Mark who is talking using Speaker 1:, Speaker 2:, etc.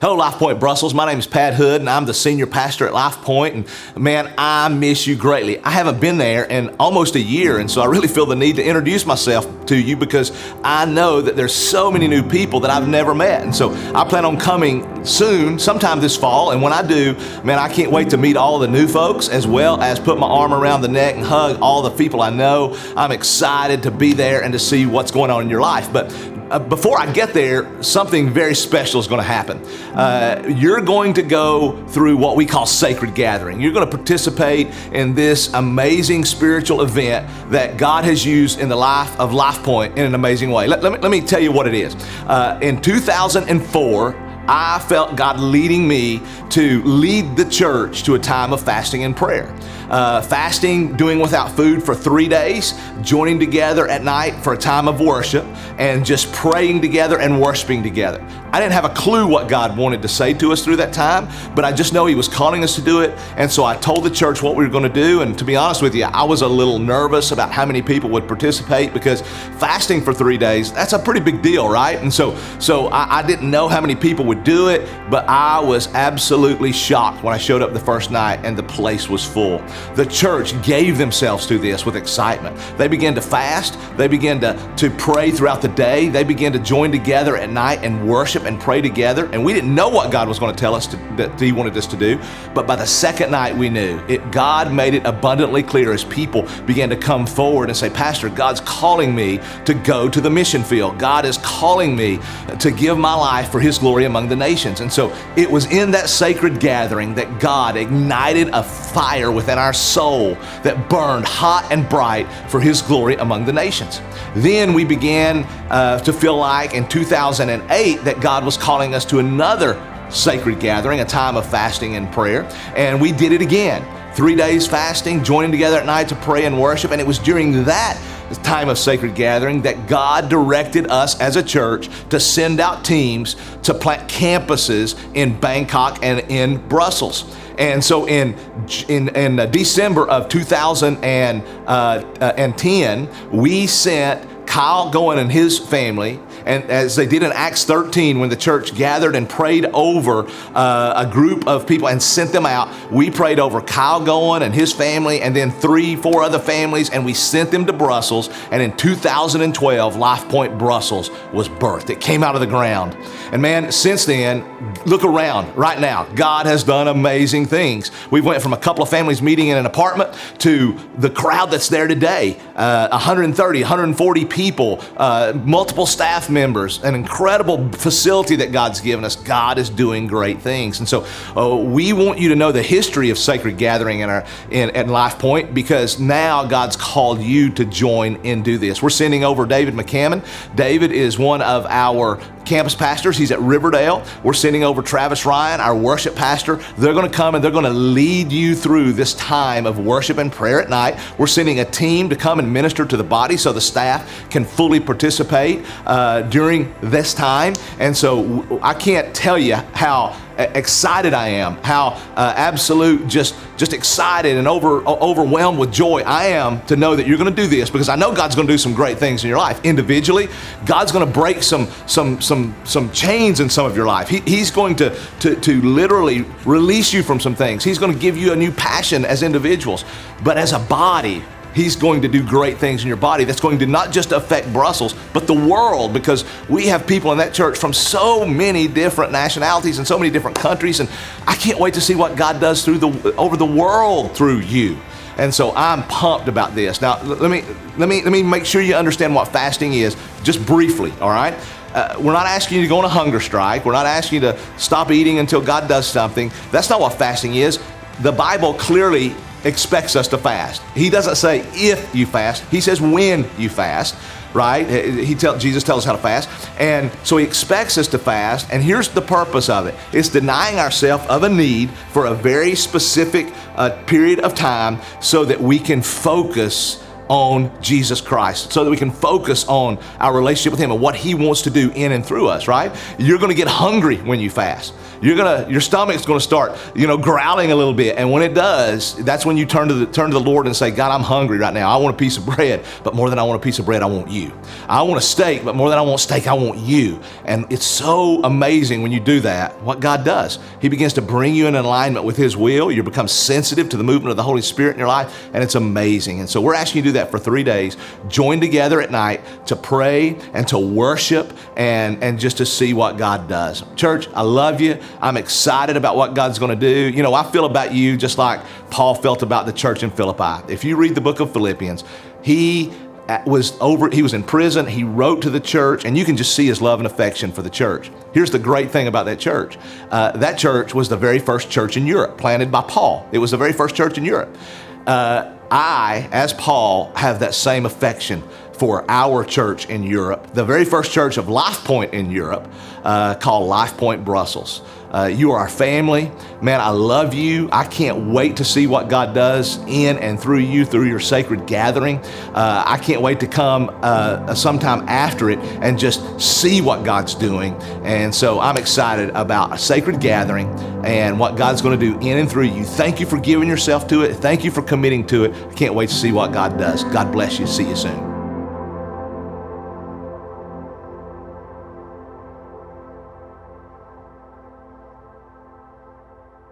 Speaker 1: Hello, Life Point Brussels. My name is Pat Hood, and I'm the senior pastor at Life Point. And man, I miss you greatly. I haven't been there in almost a year, and so I really feel the need to introduce myself to you because I know that there's so many new people that I've never met. And so I plan on coming soon, sometime this fall. And when I do, man, I can't wait to meet all the new folks as well as put my arm around the neck and hug all the people I know. I'm excited to be there and to see what's going on in your life. But before I get there, something very special is going to happen. You're going to go through what we call Sacred Gathering. You're going to participate in this amazing spiritual event that God has used in the life of Life Point in an amazing way. Let me tell you what it is. In 2004, I felt God leading me to lead the church to a time of fasting and prayer. Fasting, doing without food for 3 days, joining together at night for a time of worship, and just praying together and worshiping together. I didn't have a clue what God wanted to say to us through that time, but I just know He was calling us to do it. And so I told the church what we were going to do. And to be honest with you, I was a little nervous about how many people would participate because fasting for 3 days, that's a pretty big deal, right? And so I didn't know how many people would do it, but I was absolutely shocked when I showed up the first night and the place was full. The church gave themselves to this with excitement. They began to fast. They began to pray throughout the day. They began to join together at night and worship and pray together. And we didn't know what God was going to tell us that He wanted us to do. But by the second night, we knew it. God made it abundantly clear as people began to come forward and say, Pastor, God's calling me to go to the mission field. God is calling me to give my life for His glory among the nations. And so it was in that sacred gathering that God ignited a fire within our soul that burned hot and bright for His glory among the nations. Then we began to feel like in 2008 that God was calling us to another sacred gathering, a time of fasting and prayer, and we did it again. 3 days fasting, joining together at night to pray and worship, and it was during that time of sacred gathering that God directed us as a church to send out teams to plant campuses in Bangkok and in Brussels. And so in December of 2010, we sent Kyle Goen and his family, and as they did in Acts 13 when the church gathered and prayed over a group of people and sent them out, we prayed over Kyle Goen and his family and then 3-4 other families, and we sent them to Brussels. And in 2012, Life Point Brussels was birthed. It came out of the ground. And man, since then, look around right now. God has done amazing things. We went from a couple of families meeting in an apartment to the crowd that's there today, 130, 140 people, multiple staff members, an incredible facility that God's given us. God is doing great things. And so we want you to know the history of Sacred Gathering at Life Point, because now God's called you to join and do this. We're sending over David McCammon. David is one of our campus pastors. He's at Riverdale. We're sending over Travis Ryan, our worship pastor. They're going to come and they're going to lead you through this time of worship and prayer at night. We're sending a team to come and minister to the body so the staff can fully participate during this time. And so I can't tell you how excited I am, how absolute just excited and overwhelmed with joy I am to know that you're going to do this, because I know God's going to do some great things in your life. Individually, God's going to break some chains in some of your life. He's going to literally release you from some things. He's going to give you a new passion as individuals, but as a body, He's going to do great things in your body that's going to not just affect Brussels, but the world, because we have people in that church from so many different nationalities and so many different countries, and I can't wait to see what God does over the world through you. And so I'm pumped about this. Now, let me make sure you understand what fasting is, just briefly, all right? We're not asking you to go on a hunger strike. We're not asking you to stop eating until God does something. That's not what fasting is. The Bible clearly expects us to fast. He doesn't say if you fast. He says when you fast, right? Jesus tells us how to fast. And so He expects us to fast. And here's the purpose of it. It's denying ourselves of a need for a very specific period of time so that we can focus on Jesus Christ so that we can focus on our relationship with Him and what He wants to do in and through us, right? You're going to get hungry when you fast. Your stomach's going to start, growling a little bit. And when it does, that's when you turn to the Lord and say, God, I'm hungry right now. I want a piece of bread, but more than I want a piece of bread, I want you. I want a steak, but more than I want steak, I want you. And it's so amazing when you do that, what God does. He begins to bring you in alignment with His will. You become sensitive to the movement of the Holy Spirit in your life, and it's amazing. And so we're asking you to do that for 3 days. Join together at night to pray and to worship and just to see what God does. Church, I love you. I'm excited about what God's going to do. I feel about you just like Paul felt about the church in Philippi. If you read the book of Philippians, he was in prison. He wrote to the church, and you can just see his love and affection for the church. Here's the great thing about that church. That church was the very first church in Europe, planted by Paul. It was the very first church in Europe. I, as Paul, have that same affection for our church in Europe, the very first church of Life Point in Europe, called Life Point Brussels. You are our family. Man, I love you. I can't wait to see what God does in and through you, through your sacred gathering. I can't wait to come sometime after it and just see what God's doing. And so I'm excited about a sacred gathering and what God's going to do in and through you. Thank you for giving yourself to it. Thank you for committing to it. I can't wait to see what God does. God bless you. See you soon.